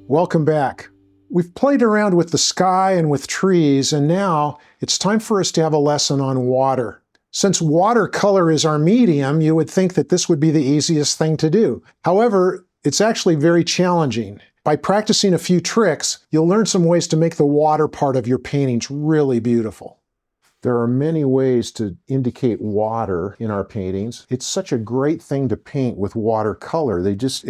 Welcome back. We've played around with the sky and with trees, and now it's time for us to have a lesson on water. Since watercolor is our medium, you would think that this would be the easiest thing to do. However, it's actually very challenging. By practicing a few tricks, you'll learn some ways to make the water part of your paintings really beautiful. There are many ways to indicate water in our paintings. It's such a great thing to paint with watercolor. It just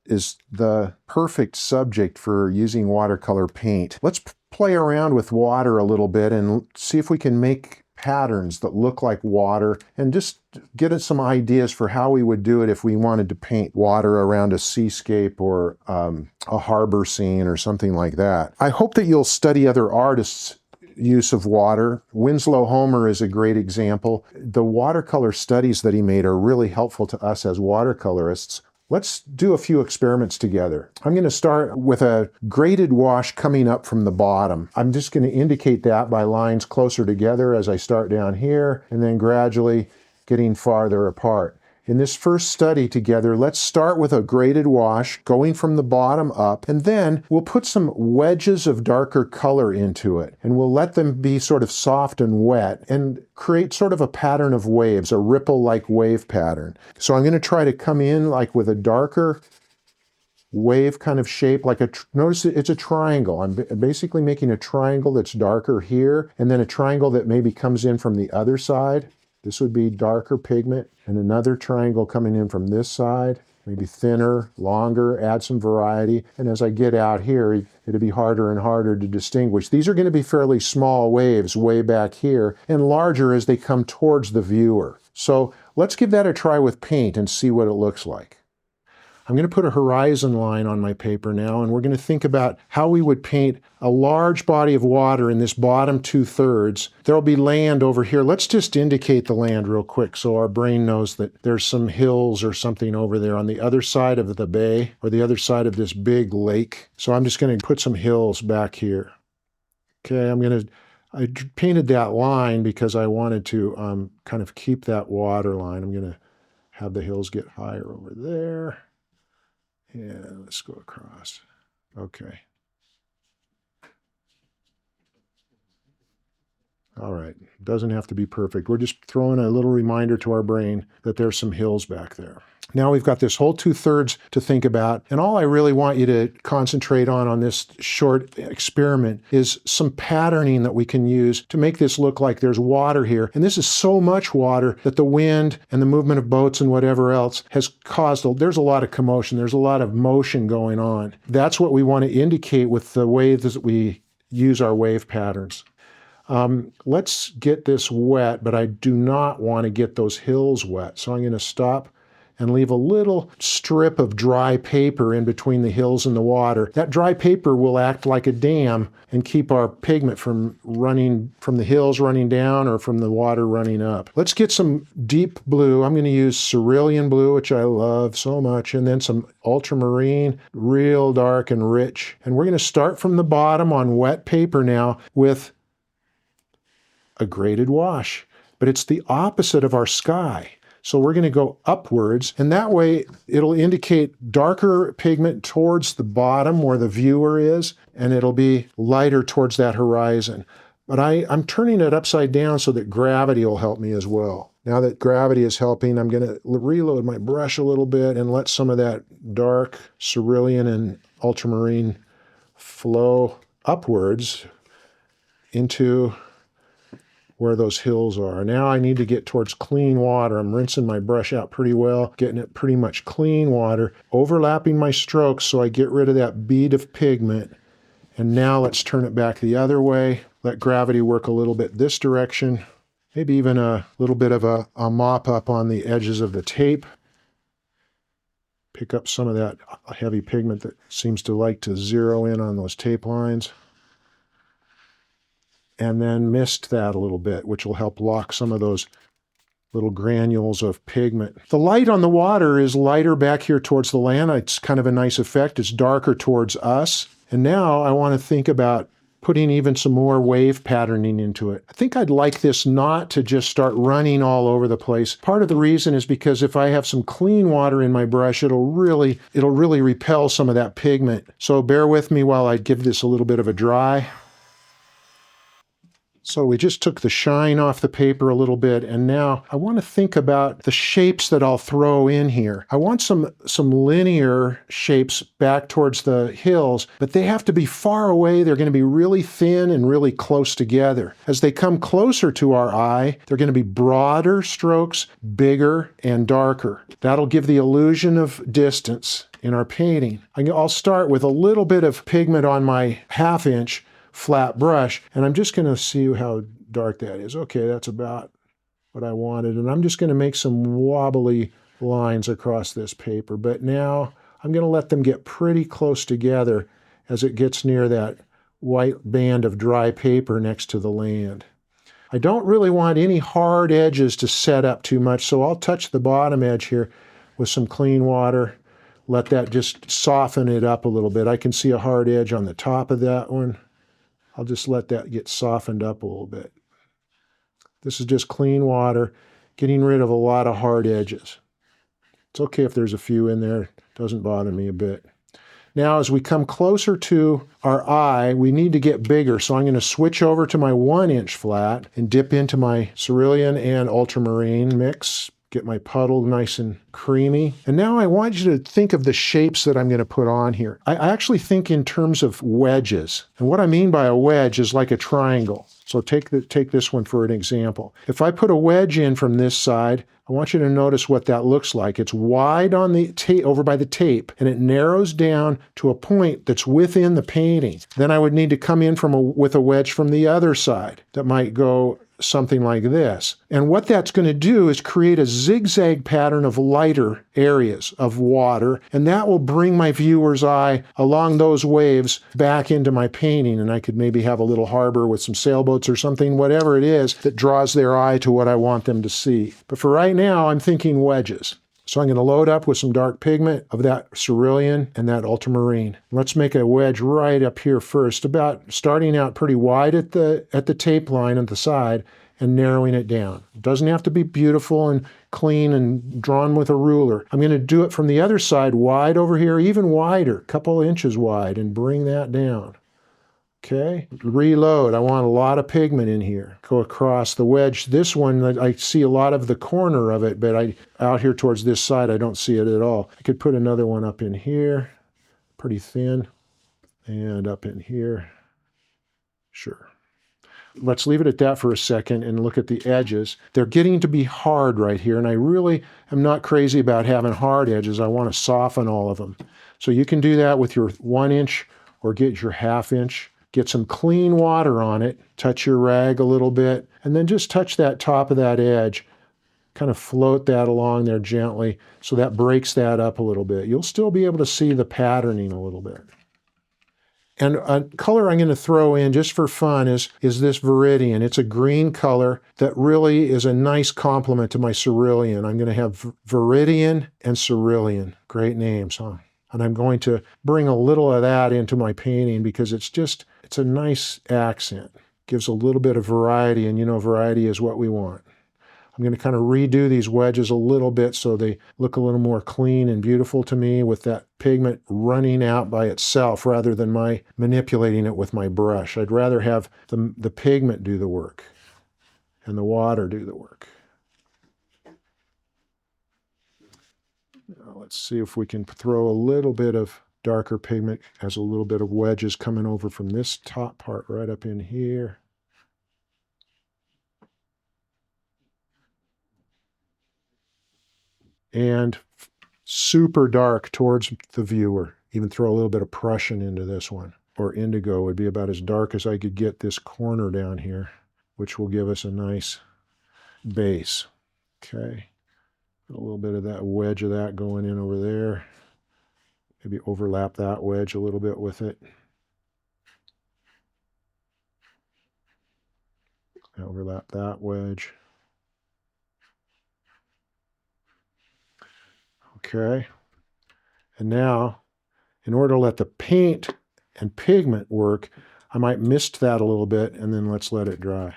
is the perfect subject for using watercolor paint. Let's play around with water a little bit and see if we can make patterns that look like water and just get us some ideas for how we would do it if we wanted to paint water around a seascape or a harbor scene or something like that. I hope that you'll study other artists' use of water. Winslow Homer is a great example. The watercolor studies that he made are really helpful to us as watercolorists. Let's do a few experiments together. I'm going to start with a graded wash coming up from the bottom. I'm just going to indicate that by lines closer together as I start down here and then gradually getting farther apart. In this first study together, let's start with a graded wash going from the bottom up, and then we'll put some wedges of darker color into it, and we'll let them be sort of soft and wet and create sort of a pattern of waves, a ripple-like wave pattern. So I'm going to try to come in like with a darker wave kind of shape, like notice it's a triangle. I'm basically making a triangle that's darker here, and then a triangle that maybe comes in from the other side. This would be darker pigment, and another triangle coming in from this side, maybe thinner, longer, add some variety. And as I get out here, it'll be harder and harder to distinguish. These are going to be fairly small waves way back here, and larger as they come towards the viewer. So let's give that a try with paint and see what it looks like. I'm going to put a horizon line on my paper now, and we're going to think about how we would paint a large body of water in this bottom 2/3. There'll be land over here. Let's just indicate the land real quick so our brain knows that there's some hills or something over there on the other side of the bay or the other side of this big lake. So I'm just going to put some hills back here. Okay, I painted that line because I wanted to kind of keep that water line. I'm going to have the hills get higher over there. Yeah, let's go across. Okay. All right, doesn't have to be perfect. We're just throwing a little reminder to our brain that there's some hills back there. Now we've got this whole 2/3 to think about, and all I really want you to concentrate on this short experiment is some patterning that we can use to make this look like there's water here. And this is so much water that the wind and the movement of boats and whatever else has caused, there's a lot of commotion, there's a lot of motion going on. That's what we want to indicate with the way that we use our wave patterns. Let's get this wet, but I do not want to get those hills wet. So I'm going to stop and leave a little strip of dry paper in between the hills and the water. That dry paper will act like a dam and keep our pigment from running from the hills running down or from the water running up. Let's get some deep blue. I'm going to use cerulean blue, which I love so much, and then some ultramarine, real dark and rich. And we're going to start from the bottom on wet paper now with a graded wash, but it's the opposite of our sky. So we're going to go upwards, and that way it'll indicate darker pigment towards the bottom where the viewer is, and it'll be lighter towards that horizon. But I'm turning it upside down so that gravity will help me as well. Now that gravity is helping, I'm going to reload my brush a little bit and let some of that dark cerulean and ultramarine flow upwards into where those hills are. Now I need to get towards clean water. I'm rinsing my brush out pretty well, getting it pretty much clean water, overlapping my strokes so I get rid of that bead of pigment. And now let's turn it back the other way. Let gravity work a little bit this direction. Maybe even a little bit of a mop up on the edges of the tape. Pick up some of that heavy pigment that seems to like to zero in on those tape lines. And then mist that a little bit, which will help lock some of those little granules of pigment. The light on the water is lighter back here towards the land. It's kind of a nice effect. It's darker towards us. And now I want to think about putting even some more wave patterning into it. I think I'd like this not to just start running all over the place. Part of the reason is because if I have some clean water in my brush, it'll really repel some of that pigment. So bear with me while I give this a little bit of a dry. So we just took the shine off the paper a little bit, and now I want to think about the shapes that I'll throw in here. I want some linear shapes back towards the hills, but they have to be far away. They're going to be really thin and really close together. As they come closer to our eye, they're going to be broader strokes, bigger and darker. That'll give the illusion of distance in our painting. I'll start with a little bit of pigment on my 1/2 inch flat brush, and I'm just going to see how dark that is. Okay, that's about what I wanted, and I'm just going to make some wobbly lines across this paper, but now I'm going to let them get pretty close together as it gets near that white band of dry paper next to the land. I don't really want any hard edges to set up too much, so I'll touch the bottom edge here with some clean water, let that just soften it up a little bit. I can see a hard edge on the top of that one. I'll just let that get softened up a little bit. This is just clean water, getting rid of a lot of hard edges. It's okay if there's a few in there. It doesn't bother me a bit. Now, as we come closer to our eye, we need to get bigger. So I'm going to switch over to my 1 inch flat and dip into my cerulean and ultramarine mix. Get my puddle nice and creamy. And now I want you to think of the shapes that I'm going to put on here. I actually think in terms of wedges. And what I mean by a wedge is like a triangle. So take this one for an example. If I put a wedge in from this side, I want you to notice what that looks like. It's wide on the tape, over by the tape, and it narrows down to a point that's within the painting. Then I would need to come in with a wedge from the other side that might go something like this. And what that's going to do is create a zigzag pattern of lighter areas of water, and that will bring my viewer's eye along those waves back into my painting, and I could maybe have a little harbor with some sailboats or something, whatever it is that draws their eye to what I want them to see. But for right now, I'm thinking wedges. So I'm going to load up with some dark pigment of that cerulean and that ultramarine. Let's make a wedge right up here first, about starting out pretty wide at the tape line at the side and narrowing it down. It doesn't have to be beautiful and clean and drawn with a ruler. I'm going to do it from the other side, wide over here, even wider, a couple inches wide, and bring that down. Okay, reload. I want a lot of pigment in here. Go across the wedge. This one, I see a lot of the corner of it, but out here towards this side, I don't see it at all. I could put another one up in here, pretty thin, and up in here. Sure. Let's leave it at that for a second and look at the edges. They're getting to be hard right here, and I really am not crazy about having hard edges. I want to soften all of them. So you can do that with your 1 inch or get your 1/2 inch. Get some clean water on it, touch your rag a little bit, and then just touch that top of that edge. Kind of float that along there gently so that breaks that up a little bit. You'll still be able to see the patterning a little bit. And a color I'm going to throw in just for fun is this Viridian. It's a green color that really is a nice complement to my cerulean. I'm going to have Viridian and cerulean. Great names, huh? And I'm going to bring a little of that into my painting because it's a nice accent. Gives a little bit of variety, and you know variety is what we want. I'm going to kind of redo these wedges a little bit so they look a little more clean and beautiful to me with that pigment running out by itself rather than my manipulating it with my brush. I'd rather have the pigment do the work and the water do the work. Now let's see if we can throw a little bit of darker pigment as a little bit of wedges coming over from this top part right up in here. And super dark towards the viewer. Even throw a little bit of Prussian into this one. Or indigo would be about as dark as I could get this corner down here, which will give us a nice base. Okay. A little bit of that wedge of that going in over there. Maybe overlap that wedge a little bit with it. Overlap that wedge. Okay. And now, in order to let the paint and pigment work, I might mist that a little bit, and then let's let it dry.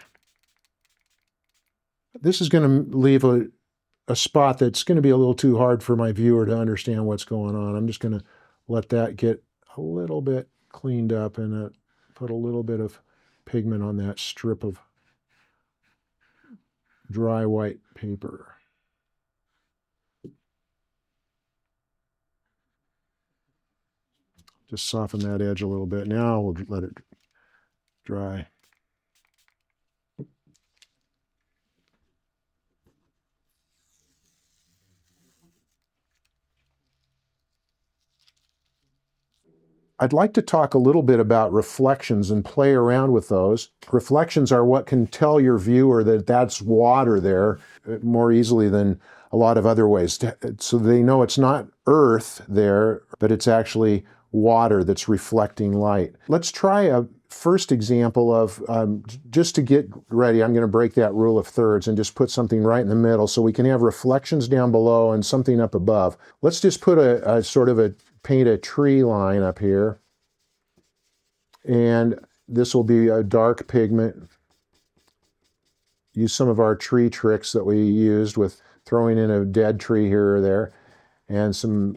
This is going to leave a spot that's going to be a little too hard for my viewer to understand what's going on. I'm just going to let that get a little bit cleaned up and put a little bit of pigment on that strip of dry white paper. Just soften that edge a little bit. Now we'll let it dry. I'd like to talk a little bit about reflections and play around with those. Reflections are what can tell your viewer that that's water there more easily than a lot of other ways. So they know it's not earth there, but it's actually water that's reflecting light. Let's try a first example of, just to get ready, I'm going to break that rule of thirds and just put something right in the middle so we can have reflections down below and something up above. Let's just put a sort of paint a tree line up here. And this will be a dark pigment. Use some of our tree tricks that we used with throwing in a dead tree here or there and some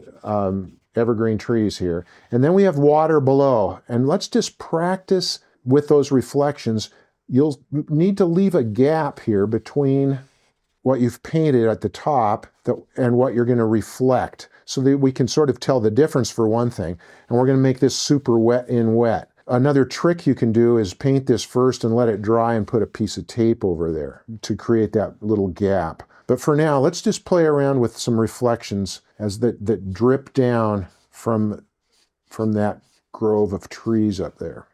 evergreen trees here. And then we have water below. And let's just practice with those reflections. You'll need to leave a gap here between what you've painted at the top and what you're going to reflect so that we can sort of tell the difference for one thing. And we're going to make this super wet in wet. Another trick you can do is paint this first and let it dry and put a piece of tape over there to create that little gap. But for now, let's just play around with some reflections as that drip down from that grove of trees up there.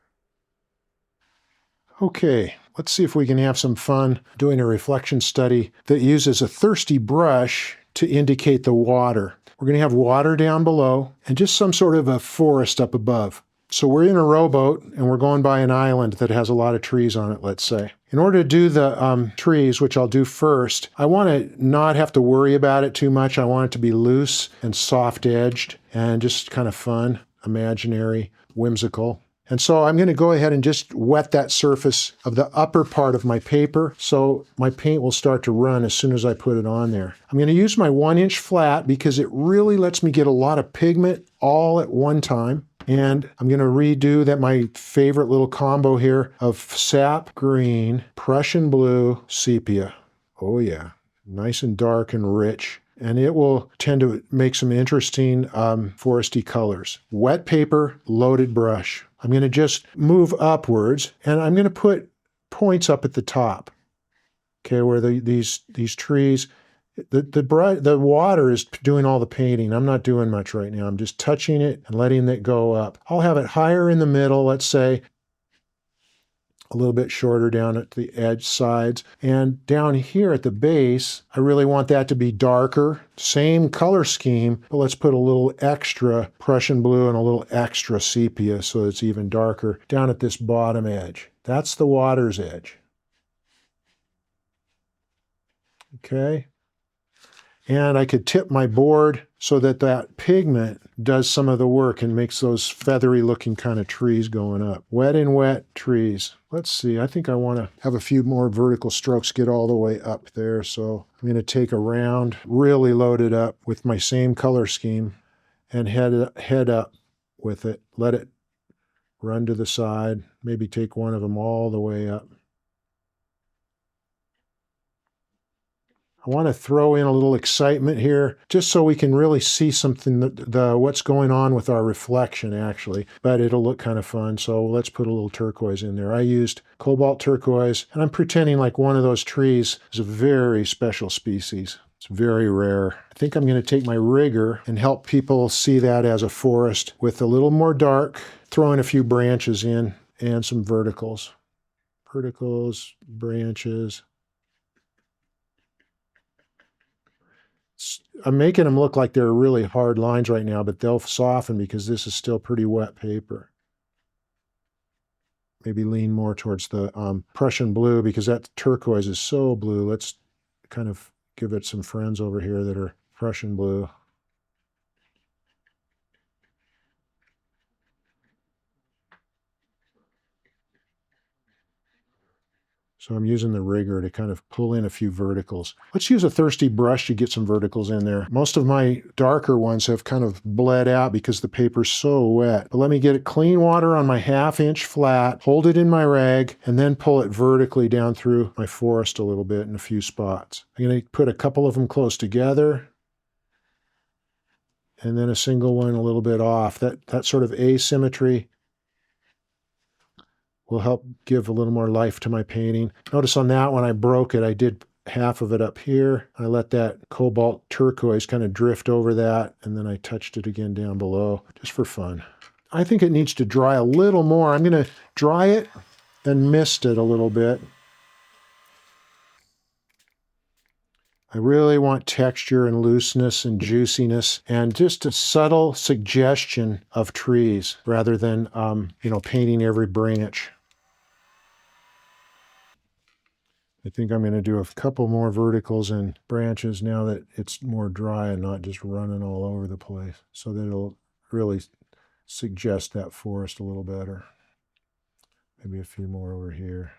Okay, let's see if we can have some fun doing a reflection study that uses a thirsty brush to indicate the water. We're going to have water down below and just some sort of a forest up above. So we're in a rowboat and we're going by an island that has a lot of trees on it, let's say. In order to do the trees, which I'll do first, I want to not have to worry about it too much. I want it to be loose and soft-edged and just kind of fun, imaginary, whimsical. And so I'm going to go ahead and just wet that surface of the upper part of my paper so my paint will start to run as soon as I put it on there. I'm going to use my 1-inch flat because it really lets me get a lot of pigment all at one time. And I'm going to redo my favorite little combo here of sap green, Prussian blue, sepia. Oh yeah, nice and dark and rich. And it will tend to make some interesting foresty colors. Wet paper, loaded brush. I'm going to just move upwards and I'm going to put points up at the top. Okay, where these trees, the water is doing all the painting. I'm not doing much right now. I'm just touching it and letting it go up. I'll have it higher in the middle, let's say, a little bit shorter down at the edge sides. And down here at the base, I really want that to be darker. Same color scheme, but let's put a little extra Prussian blue and a little extra sepia so it's even darker down at this bottom edge. That's the water's edge. Okay. And I could tip my board so that pigment does some of the work and makes those feathery looking kind of trees going up. Wet in wet trees. Let's see, I think I want to have a few more vertical strokes get all the way up there. So I'm going to take a round, really load it up with my same color scheme and head up with it. Let it run to the side. Maybe take one of them all the way up. I want to throw in a little excitement here, just so we can really see something, what's going on with our reflection, actually. But it'll look kind of fun, so let's put a little turquoise in there. I used cobalt turquoise, and I'm pretending like one of those trees is a very special species. It's very rare. I think I'm going to take my rigger and help people see that as a forest with a little more dark, throw in a few branches in, and some verticals. Verticals, branches. I'm making them look like they're really hard lines right now, but they'll soften because this is still pretty wet paper. Maybe lean more towards the Prussian blue because that turquoise is so blue. Let's kind of give it some friends over here that are Prussian blue. So I'm using the rigger to kind of pull in a few verticals. Let's use a thirsty brush to get some verticals in there. Most of my darker ones have kind of bled out because the paper's so wet. But let me get it clean water on my 1/2 inch flat, hold it in my rag, and then pull it vertically down through my forest a little bit in a few spots. I'm going to put a couple of them close together, and then a single one a little bit off. That sort of asymmetry will help give a little more life to my painting. Notice on that one I broke it. I did half of it up here. I let that cobalt turquoise kind of drift over that, and then I touched it again down below, just for fun. I think it needs to dry a little more. I'm going to dry it and mist it a little bit. I really want texture and looseness and juiciness and just a subtle suggestion of trees rather than, painting every branch. I think I'm going to do a couple more verticals and branches now that it's more dry and not just running all over the place, so that it'll really suggest that forest a little better. Maybe a few more over here.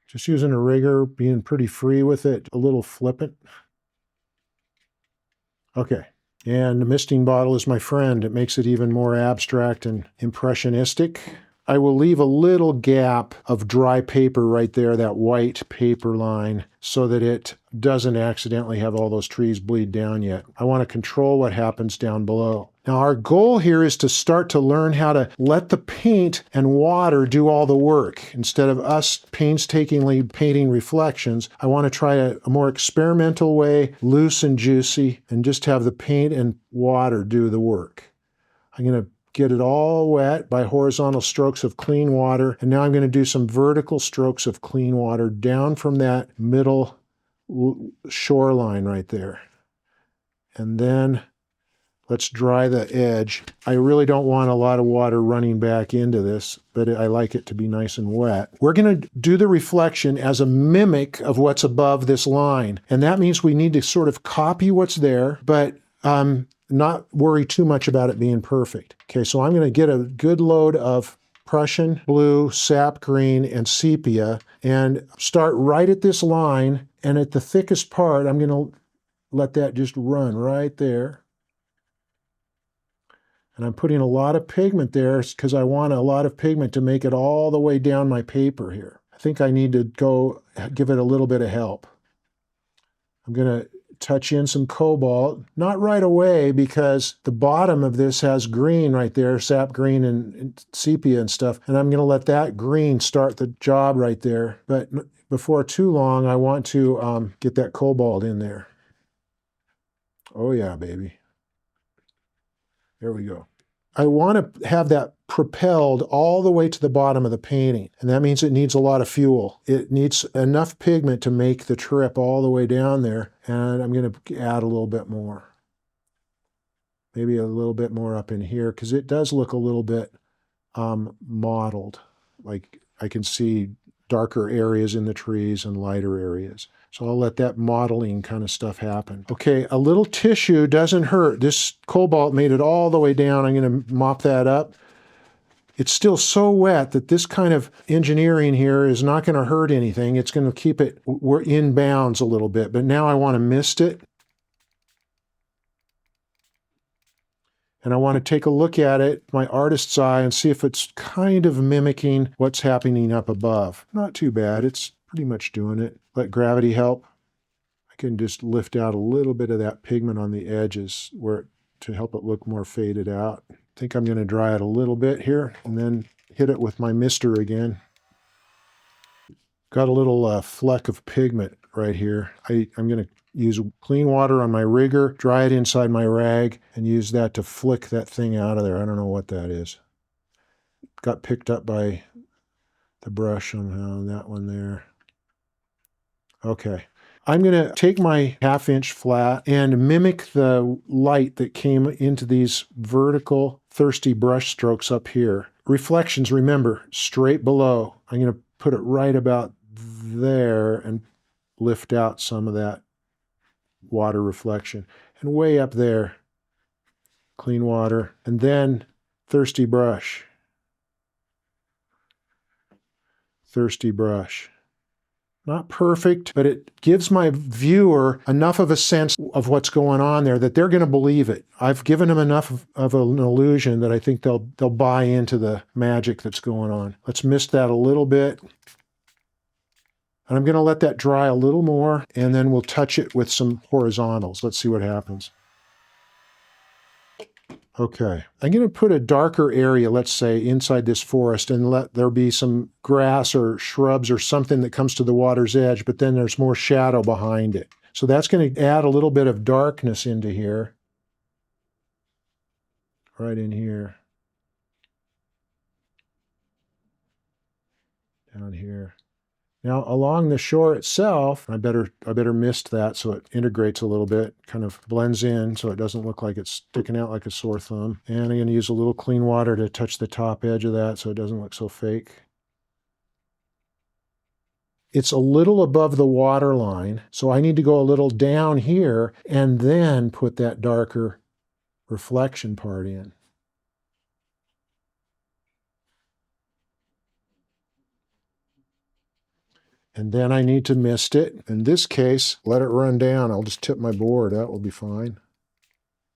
Just using a rigger, being pretty free with it, a little flippant. Okay. And the misting bottle is my friend. It makes it even more abstract and impressionistic. I will leave a little gap of dry paper right there, that white paper line, so that it doesn't accidentally have all those trees bleed down yet. I want to control what happens down below. Now our goal here is to start to learn how to let the paint and water do all the work. Instead of us painstakingly painting reflections, I want to try a more experimental way, loose and juicy, and just have the paint and water do the work. I'm going to get it all wet by horizontal strokes of clean water, and now I'm going to do some vertical strokes of clean water down from that middle shoreline right there. And then let's dry the edge. I really don't want a lot of water running back into this, but I like it to be nice and wet. We're going to do the reflection as a mimic of what's above this line, and that means we need to sort of copy what's there, but not worry too much about it being perfect. Okay, so I'm going to get a good load of Prussian blue, sap green, and sepia, and start right at this line, and at the thickest part, I'm going to let that just run right there. And I'm putting a lot of pigment there because I want a lot of pigment to make it all the way down my paper here. I think I need to go give it a little bit of help. I'm going to touch in some cobalt, not right away because the bottom of this has green right there, sap green and sepia and stuff, and I'm going to let that green start the job right there. But before too long, I want to get that cobalt in there. Oh yeah, baby. There we go. I want to have that propelled all the way to the bottom of the painting, and that means it needs a lot of fuel. It needs enough pigment to make the trip all the way down there, and I'm going to add a little bit more. Maybe a little bit more up in here, because it does look a little bit mottled. Like I can see darker areas in the trees and lighter areas. So I'll let that modeling kind of stuff happen. Okay, a little tissue doesn't hurt. This cobalt made it all the way down. I'm going to mop that up. It's still so wet that this kind of engineering here is not going to hurt anything. It's going to keep it in bounds a little bit. But now I want to mist it. And I want to take a look at it, my artist's eye, and see if it's kind of mimicking what's happening up above. Not too bad. It's pretty much doing it. Let gravity help. I can just lift out a little bit of that pigment on the edges to help it look more faded out. I think I'm going to dry it a little bit here and then hit it with my mister again. Got a little fleck of pigment right here. I'm going to use clean water on my rigger, dry it inside my rag, and use that to flick that thing out of there. I don't know what that is. Got picked up by the brush somehow, that one there. Okay. I'm going to take my 1/2 inch flat and mimic the light that came into these vertical, thirsty brush strokes up here. Reflections, remember, straight below. I'm going to put it right about there and lift out some of that water reflection. and way up there, clean water, and then thirsty brush. Thirsty brush. Not perfect, but it gives my viewer enough of a sense of what's going on there that they're going to believe it. I've given them enough of an illusion that I think they'll buy into the magic that's going on. Let's mist that a little bit. And I'm going to let that dry a little more, and then we'll touch it with some horizontals. Let's see what happens. Okay, I'm going to put a darker area, let's say, inside this forest and let there be some grass or shrubs or something that comes to the water's edge, but then there's more shadow behind it. So that's going to add a little bit of darkness into here. Right in here. Down here. Now, along the shore itself, I better mist that so it integrates a little bit, kind of blends in so it doesn't look like it's sticking out like a sore thumb. And I'm going to use a little clean water to touch the top edge of that so it doesn't look so fake. It's a little above the water line, so I need to go a little down here and then put that darker reflection part in. And then I need to mist it. In this case, let it run down. I'll just tip my board. That will be fine.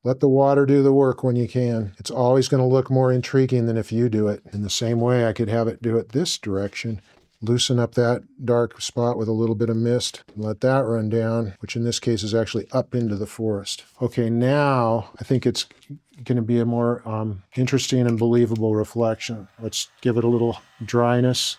Let the water do the work when you can. It's always going to look more intriguing than if you do it. In the same way, I could have it do it this direction. Loosen up that dark spot with a little bit of mist. Let that run down, which in this case is actually up into the forest. Okay, now I think it's going to be a more interesting and believable reflection. Let's give it a little dryness.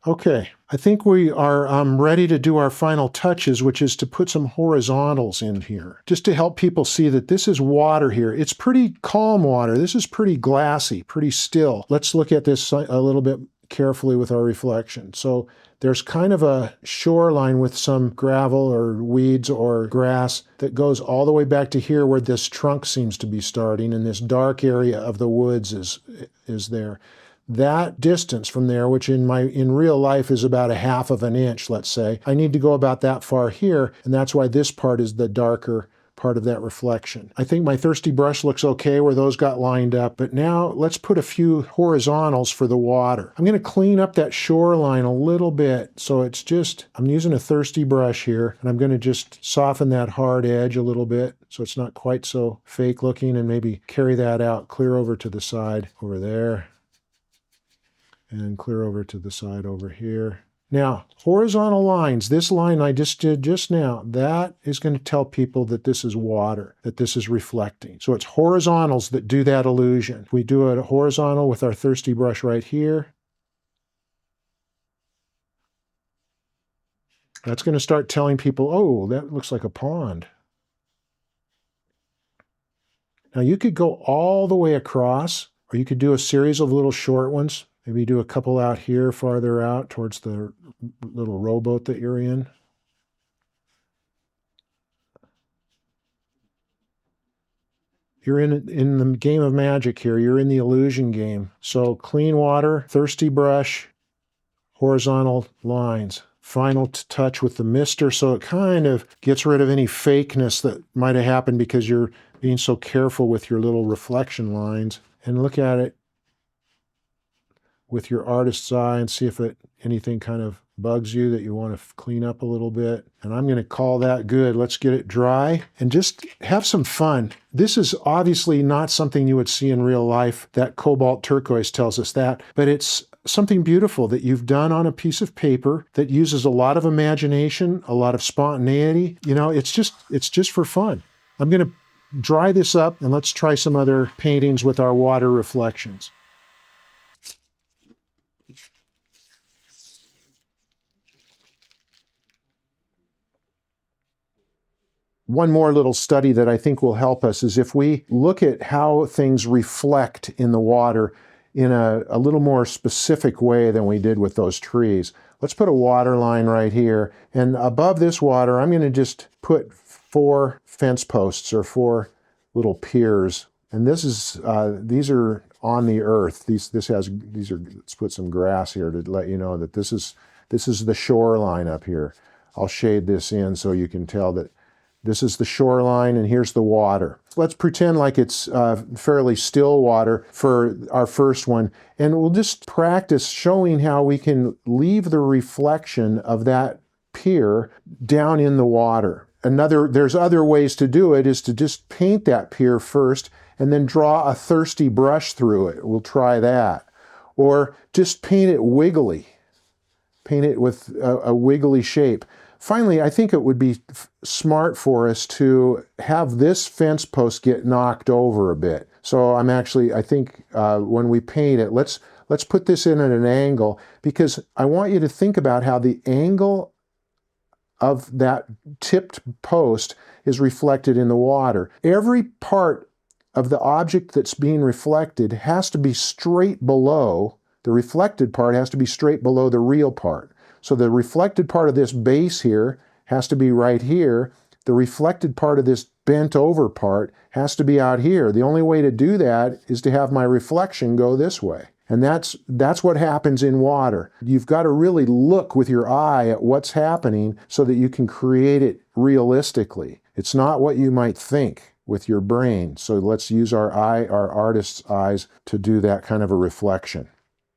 Okay, I think we are ready to do our final touches, which is to put some horizontals in here, just to help people see that this is water here. It's pretty calm water. This is pretty glassy, pretty still. Let's look at this a little bit carefully with our reflection. So there's kind of a shoreline with some gravel or weeds or grass that goes all the way back to here where this trunk seems to be starting, and this dark area of the woods is there. That distance from there, which in real life is about 1/2 of an inch, let's say, I need to go about that far here, and that's why this part is the darker part of that reflection. I think my thirsty brush looks okay where those got lined up, but now let's put a few horizontals for the water. I'm going to clean up that shoreline a little bit, so it's just, I'm using a thirsty brush here, and I'm going to just soften that hard edge a little bit so it's not quite so fake looking, and maybe carry that out clear over to the side over there. And clear over to the side over here. Now, horizontal lines, this line I just did just now, that is going to tell people that this is water, that this is reflecting. So it's horizontals that do that illusion. We do a horizontal with our thirsty brush right here. That's going to start telling people, oh, that looks like a pond. Now you could go all the way across, or you could do a series of little short ones. Maybe do a couple out here, farther out towards the little rowboat that you're in. You're in the game of magic here. You're in the illusion game. So clean water, thirsty brush, horizontal lines. Final touch with the mister, so it kind of gets rid of any fakeness that might have happened because you're being so careful with your little reflection lines. And look at it with your artist's eye and see if anything kind of bugs you that you want to clean up a little bit. And I'm going to call that good. Let's get it dry and just have some fun. This is obviously not something you would see in real life. That cobalt turquoise tells us that, but it's something beautiful that you've done on a piece of paper that uses a lot of imagination, a lot of spontaneity. You know, it's just for fun. I'm going to dry this up and let's try some other paintings with our water reflections. One more little study that I think will help us is if we look at how things reflect in the water in a little more specific way than we did with those trees. Let's put a water line right here, and above this water I'm going to just put 4 fence posts or 4 little piers, and this is these are on the earth. Let's put some grass here to let you know that this is the shoreline up here. I'll shade this in so you can tell that This is the shoreline, and here's the water. Let's pretend like it's fairly still water for our first one, and we'll just practice showing how we can leave the reflection of that pier down in the water. There's other ways to do it, is to just paint that pier first and then draw a thirsty brush through it. We'll try that. Or just paint it wiggly. Paint it with a wiggly shape. Finally, I think it would be smart for us to have this fence post get knocked over a bit. So I think when we paint it, let's put this in at an angle, because I want you to think about how the angle of that tipped post is reflected in the water. Every part of the object that's being reflected has to be straight below, the reflected part has to be straight below the real part. So the reflected part of this base here has to be right here. The reflected part of this bent over part has to be out here. The only way to do that is to have my reflection go this way. And that's what happens in water. You've got to really look with your eye at what's happening so that you can create it realistically. It's not what you might think with your brain. So let's use our artist's eyes, to do that kind of a reflection.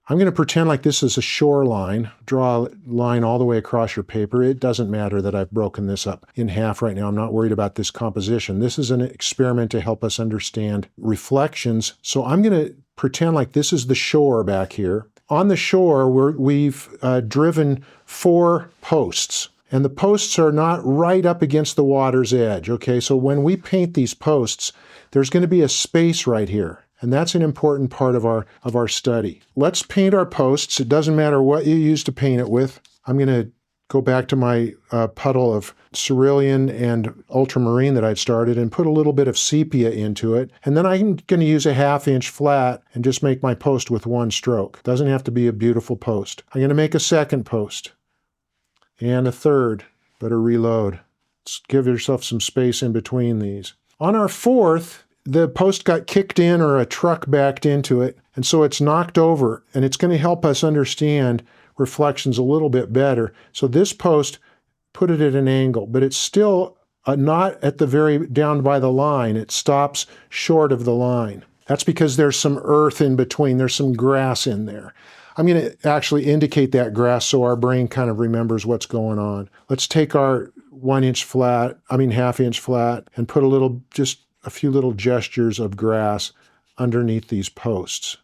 I'm going to pretend like this is a shoreline. Draw a line all the way across your paper. It doesn't matter that I've broken this up in half right now. I'm not worried about this composition. This is an experiment to help us understand reflections. So I'm going to pretend like this is the shore back here. On the shore, we've driven 4 posts. And the posts are not right up against the water's edge. Okay, so when we paint these posts, there's going to be a space right here. And that's an important part of our study. Let's paint our posts. It doesn't matter what you use to paint it with. I'm going to go back to my puddle of cerulean and ultramarine that I'd started and put a little bit of sepia into it. And then I'm going to use a 1/2 inch flat and just make my post with 1 stroke. Doesn't have to be a beautiful post. I'm going to make a second post and a third. Better reload. Let's give yourself some space in between these. On our 4th, the post got kicked in, or a truck backed into it, and so it's knocked over, and it's going to help us understand reflections a little bit better. So this post, put it at an angle, but it's still not at the very down by the line. It stops short of the line. That's because there's some earth in between. There's some grass in there. I'm going to actually indicate that grass so our brain kind of remembers what's going on. Let's take our 1 inch flat, 1/2 inch flat, and put just a few little gestures of grass underneath these posts,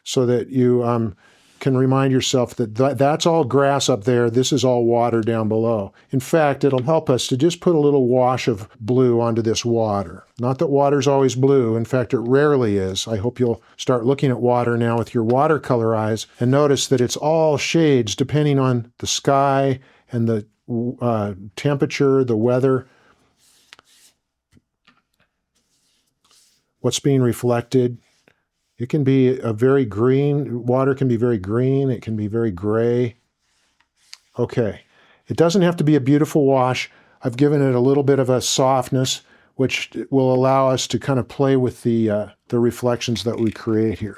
so that you can remind yourself that that's all grass up there, this is all water down below. In fact, it'll help us to just put a little wash of blue onto this water. Not that water's always blue, in fact, it rarely is. I hope you'll start looking at water now with your watercolor eyes and notice that it's all shades depending on the sky and the temperature, the weather, what's being reflected. It can be a very green, water can be very green, it can be very gray. Okay, it doesn't have to be a beautiful wash. I've given it a little bit of a softness, which will allow us to kind of play with the reflections that we create here.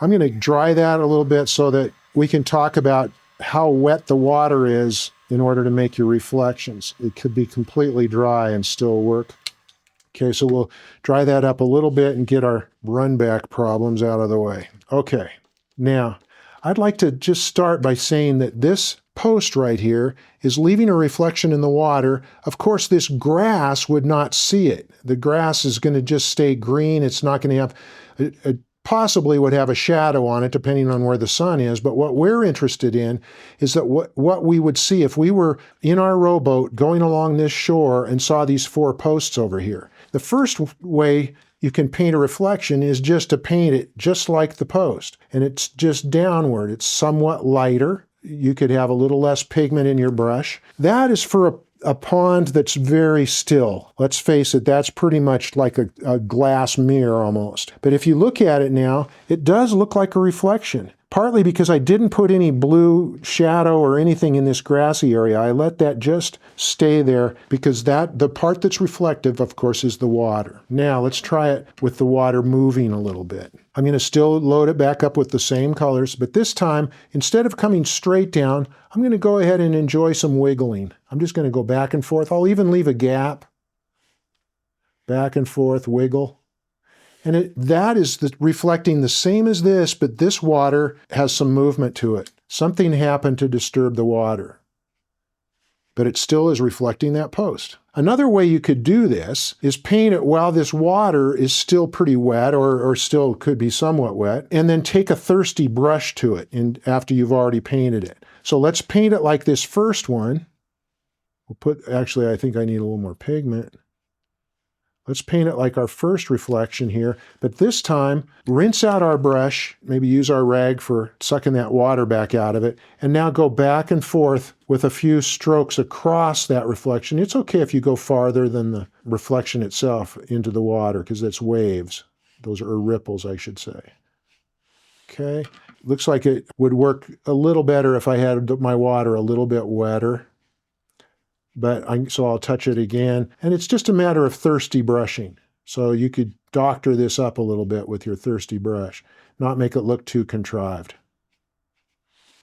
I'm going to dry that a little bit so that we can talk about how wet the water is in order to make your reflections. It could be completely dry and still work. Okay, so we'll dry that up a little bit and get our run back problems out of the way. Okay, now I'd like to just start by saying that this post right here is leaving a reflection in the water. Of course, this grass would not see it. The grass is going to just stay green. It's not going to have, it possibly would have a shadow on it depending on where the sun is. But what we're interested in is that what we would see if we were in our rowboat going along this shore and saw these 4 posts over here. The first way you can paint a reflection is just to paint it just like the post. And it's just downward. It's somewhat lighter. You could have a little less pigment in your brush. That is for a pond that's very still. Let's face it, that's pretty much like a glass mirror almost. But if you look at it now, it does look like a reflection. Partly because I didn't put any blue shadow or anything in this grassy area. I let that just stay there because the part that's reflective, of course, is the water. Now let's try it with the water moving a little bit. I'm going to still load it back up with the same colors, but this time, instead of coming straight down, I'm going to go ahead and enjoy some wiggling. I'm just going to go back and forth. I'll even leave a gap. back and forth, wiggle. And that is reflecting the same as this, but this water has some movement to it. Something happened to disturb the water, but it still is reflecting that post. Another way you could do this is paint it while this water is still pretty wet, or still could be somewhat wet, and then take a thirsty brush to it after you've already painted it. So let's paint it like this first one. Actually, I think I need a little more pigment. Let's paint it like our first reflection here, but this time, rinse out our brush, maybe use our rag for sucking that water back out of it, and now go back and forth with a few strokes across that reflection. It's okay if you go farther than the reflection itself into the water, because it's waves. Those are ripples, I should say. Okay, looks like it would work a little better if I had my water a little bit wetter. So I'll touch it again. And it's just a matter of thirsty brushing. So you could doctor this up a little bit with your thirsty brush, not make it look too contrived.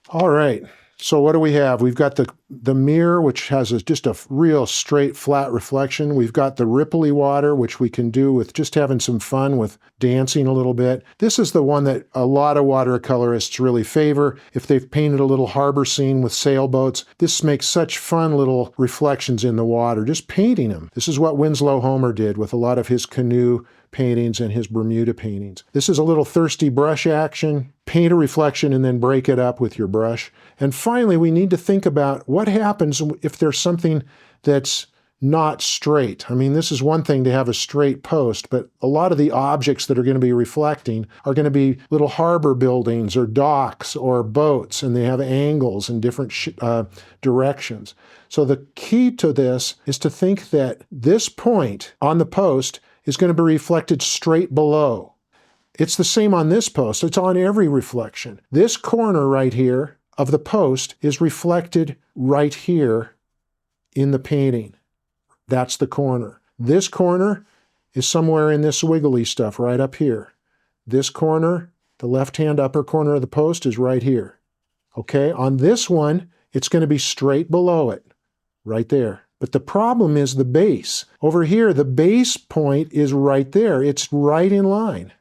All right, so what do we have? We've got the mirror, which has just a real straight, flat reflection. We've got the ripply water, which we can do with just having some fun with dancing a little bit. This is the one that a lot of watercolorists really favor. If they've painted a little harbor scene with sailboats, this makes such fun little reflections in the water, just painting them. This is what Winslow Homer did with a lot of his canoe paintings and his Bermuda paintings. This is a little thirsty brush action. Paint a reflection and then break it up with your brush. And finally, we need to think about what happens if there's something that's not straight. I mean, this is one thing to have a straight post, but a lot of the objects that are going to be reflecting are going to be little harbor buildings or docks or boats, and they have angles in different directions. So the key to this is to think that this point on the post is going to be reflected straight below. It's the same on this post. It's on every reflection. This corner right here of the post is reflected right here in the painting. That's the corner. This corner is somewhere in this wiggly stuff right up here. This corner, the left-hand upper corner of the post, is right here. Okay, on this one, it's going to be straight below it, right there. But the problem is the base. Over here, the base point is right there. It's right in line.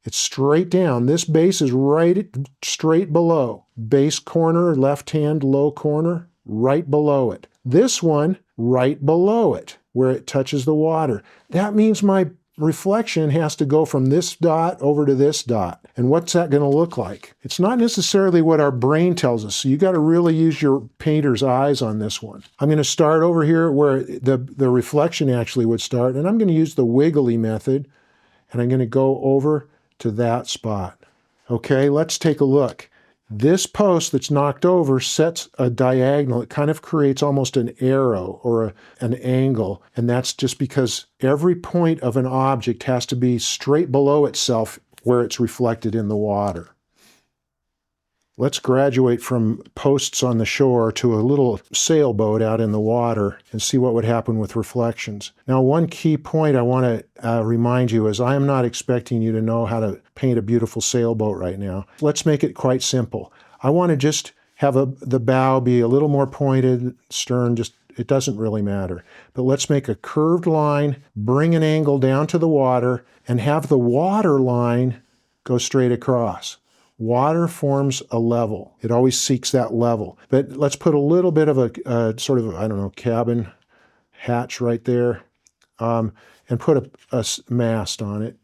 It's straight down. This base is right straight below. Base corner, left-hand low corner, right below it. This one, right below it, where it touches the water. That means my reflection has to go from this dot over to this dot. And what's that going to look like? It's not necessarily what our brain tells us. So you got to really use your painter's eyes on this one. I'm going to start over here where the reflection actually would start, and I'm going to use the wiggly method, and I'm going to go over to that spot. Okay, let's take a look. This post that's knocked over sets a diagonal. It kind of creates almost an arrow or an angle, and that's just because every point of an object has to be straight below itself where it's reflected in the water. Let's graduate from posts on the shore to a little sailboat out in the water and see what would happen with reflections. Now, one key point I want to remind you is I am not expecting you to know how to paint a beautiful sailboat right now. Let's make it quite simple. I want to just have the bow be a little more pointed, stern, it doesn't really matter. But let's make a curved line, bring an angle down to the water, and have the water line go straight across. Water forms a level. It always seeks that level. But let's put a little bit of a sort of, I don't know, cabin hatch right there, and put a mast on it.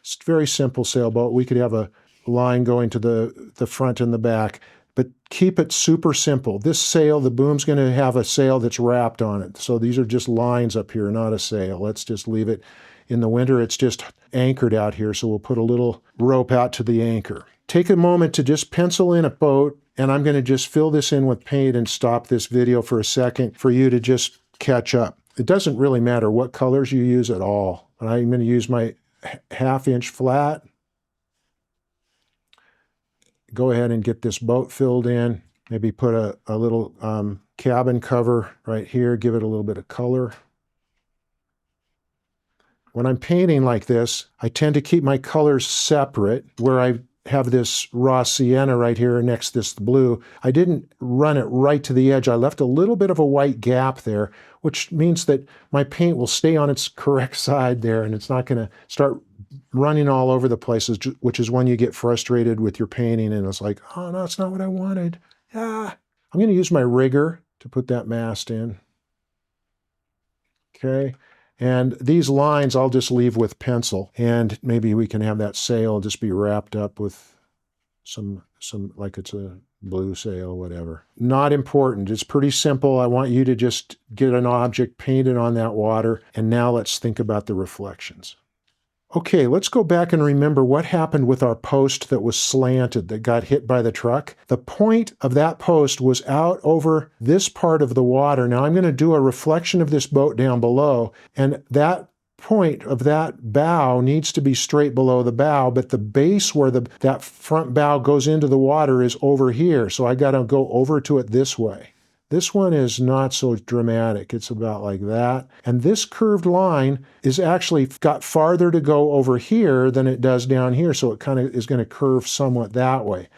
It's a very simple sailboat. We could have a line going to the front and the back, but keep it super simple. This sail, the boom's going to have a sail that's wrapped on it. So these are just lines up here, not a sail. Let's just leave it. In the winter, it's just anchored out here, so we'll put a little rope out to the anchor. Take a moment to just pencil in a boat, and I'm going to just fill this in with paint and stop this video for a second for you to just catch up. It doesn't really matter what colors you use at all. I'm going to use my 1/2 inch flat. Go ahead and get this boat filled in. Maybe put a little cabin cover right here, give it a little bit of color. When I'm painting like this, I tend to keep my colors separate. Where I have this raw sienna right here next to this blue. I didn't run it right to the edge. I left a little bit of a white gap there, which means that my paint will stay on its correct side there, and it's not going to start running all over the place, which is when you get frustrated with your painting and it's like, oh no, it's not what I wanted. Ah. I'm going to use my rigger to put that mast in. Okay. And these lines I'll just leave with pencil, and maybe we can have that sail just be wrapped up with some like it's a blue sail, whatever. Not important. It's pretty simple. I want you to just get an object painted on that water, and now let's think about the reflections. Okay, let's go back and remember what happened with our post that was slanted, that got hit by the truck. The point of that post was out over this part of the water. Now I'm going to do a reflection of this boat down below, and that point of that bow needs to be straight below the bow, but the base where that front bow goes into the water is over here, so I got to go over to it this way. This one is not so dramatic. It's about like that. And this curved line is actually got farther to go over here than it does down here, so it kind of is going to curve somewhat that way.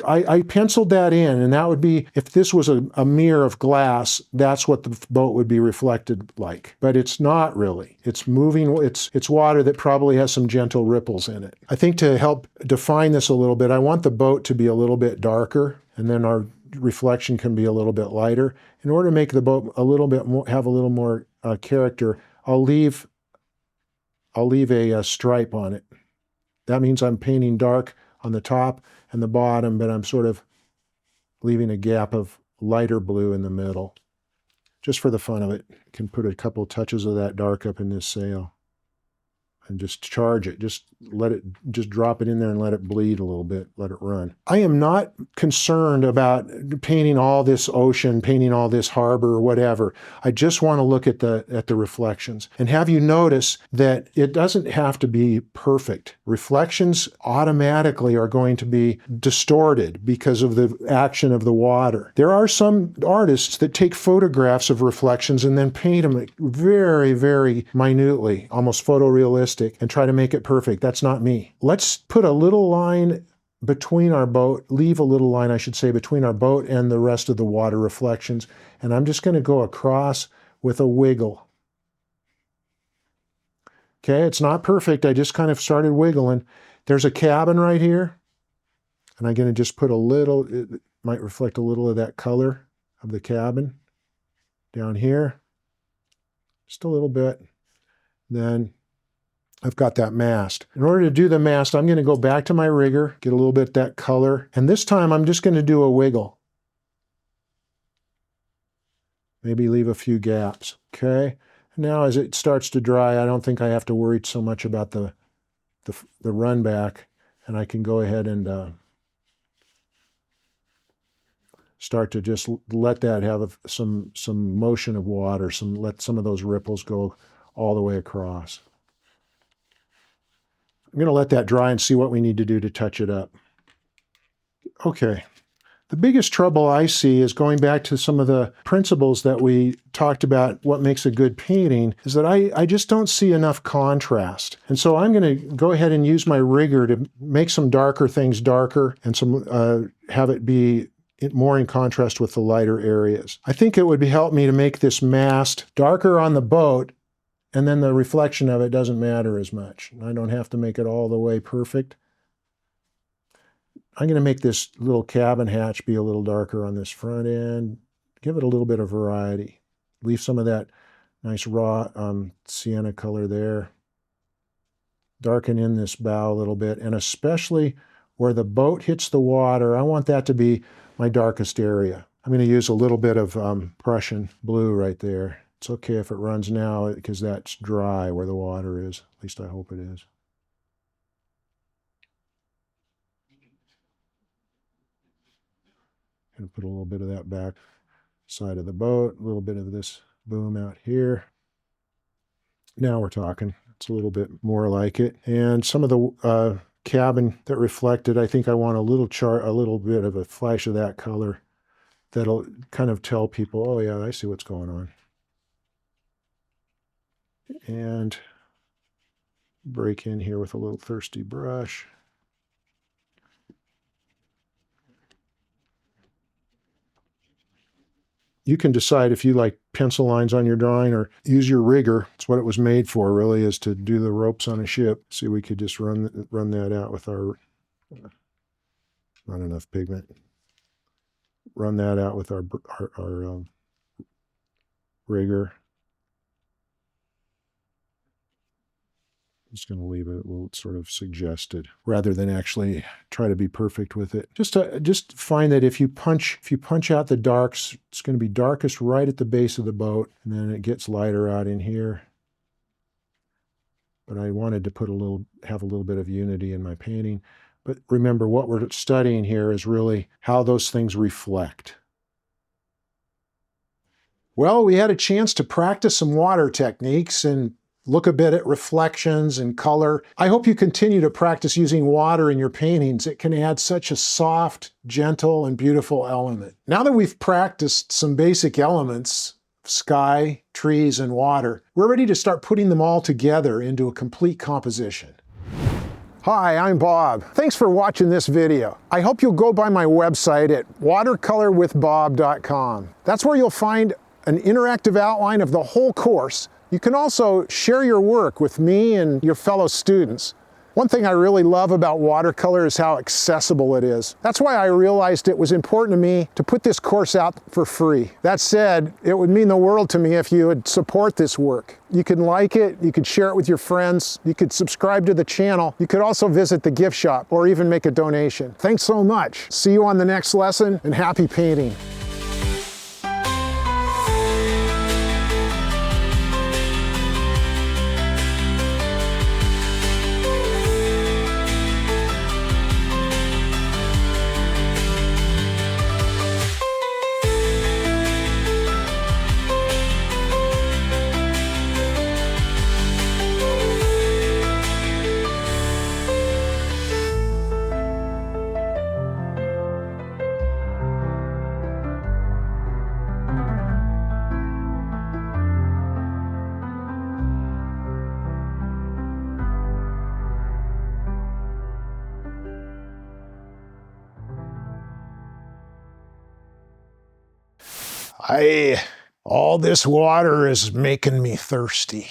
I penciled that in, and that would be, if this was a mirror of glass, that's what the boat would be reflected like. But it's not really. It's moving, it's water that probably has some gentle ripples in it. I think to help define this a little bit, I want the boat to be a little bit darker, and then our reflection can be a little bit lighter. In order to make the boat a little bit more, have a little more character, I'll leave a stripe on it. That means I'm painting dark on the top and the bottom, but I'm sort of leaving a gap of lighter blue in the middle, just for the fun of it. I can put a couple touches of that dark up in this sail and just charge it. Just drop it in there and let it bleed a little bit, let it run. I am not concerned about painting all this ocean, painting all this harbor or whatever. I just want to look at the reflections and have you notice that it doesn't have to be perfect. Reflections automatically are going to be distorted because of the action of the water. There are some artists that take photographs of reflections and then paint them very, very minutely, almost photorealistic, and try to make it perfect. That's not me. Let's put a little line between our boat, leave a little line, I should say, between our boat and the rest of the water reflections. And I'm just going to go across with a wiggle. Okay, it's not perfect. I just kind of started wiggling. There's a cabin right here. And I'm going to just put a little, it might reflect a little of that color of the cabin down here. Just a little bit. Then I've got that mast. In order to do the mast, I'm going to go back to my rigger, get a little bit of that color, and this time I'm just going to do a wiggle. Maybe leave a few gaps, okay? Now as it starts to dry, I don't think I have to worry so much about the run back, and I can go ahead and start to just let that have some motion of water, let some of those ripples go all the way across. I'm going to let that dry and see what we need to do to touch it up. Okay. The biggest trouble I see is going back to some of the principles that we talked about, what makes a good painting, is that I just don't see enough contrast. And so I'm going to go ahead and use my rigger to make some darker things darker and have it be more in contrast with the lighter areas. I think it would help me to make this mast darker on the boat, and then the reflection of it doesn't matter as much. I don't have to make it all the way perfect. I'm going to make this little cabin hatch be a little darker on this front end. Give it a little bit of variety. Leave some of that nice raw sienna color there. Darken in this bow a little bit, and especially where the boat hits the water, I want that to be my darkest area. I'm going to use a little bit of Prussian blue right there. It's okay if it runs now because that's dry where the water is. At least I hope it is. Going to put a little bit of that back side of the boat, a little bit of this boom out here. Now we're talking. It's a little bit more like it. And some of the cabin that reflected, I think I want a little bit of a flash of that color that'll kind of tell people, oh yeah, I see what's going on. And break in here with a little thirsty brush. You can decide if you like pencil lines on your drawing or use your rigger. It's what it was made for, really, is to do the ropes on a ship. See, we could just run that out with our, not enough pigment. Run that out with our rigger. Just going to leave it a little sort of suggested rather than actually try to be perfect with it. Just find that if you punch out the darks, it's going to be darkest right at the base of the boat, and then it gets lighter out in here. But I wanted to have a little bit of unity in my painting. But remember, what we're studying here is really how those things reflect. Well, we had a chance to practice some water techniques and look a bit at reflections and color. I hope you continue to practice using water in your paintings. It can add such a soft, gentle, and beautiful element. Now that we've practiced some basic elements, sky, trees, and water, we're ready to start putting them all together into a complete composition. Hi, I'm Bob. Thanks for watching this video. I hope you'll go by my website at watercolorwithbob.com. That's where you'll find an interactive outline of the whole course. You can also share your work with me and your fellow students. One thing I really love about watercolor is how accessible it is. That's why I realized it was important to me to put this course out for free. That said, it would mean the world to me if you would support this work. You can like it, you could share it with your friends, you could subscribe to the channel, you could also visit the gift shop or even make a donation. Thanks so much. See you on the next lesson, and happy painting. All this water is making me thirsty.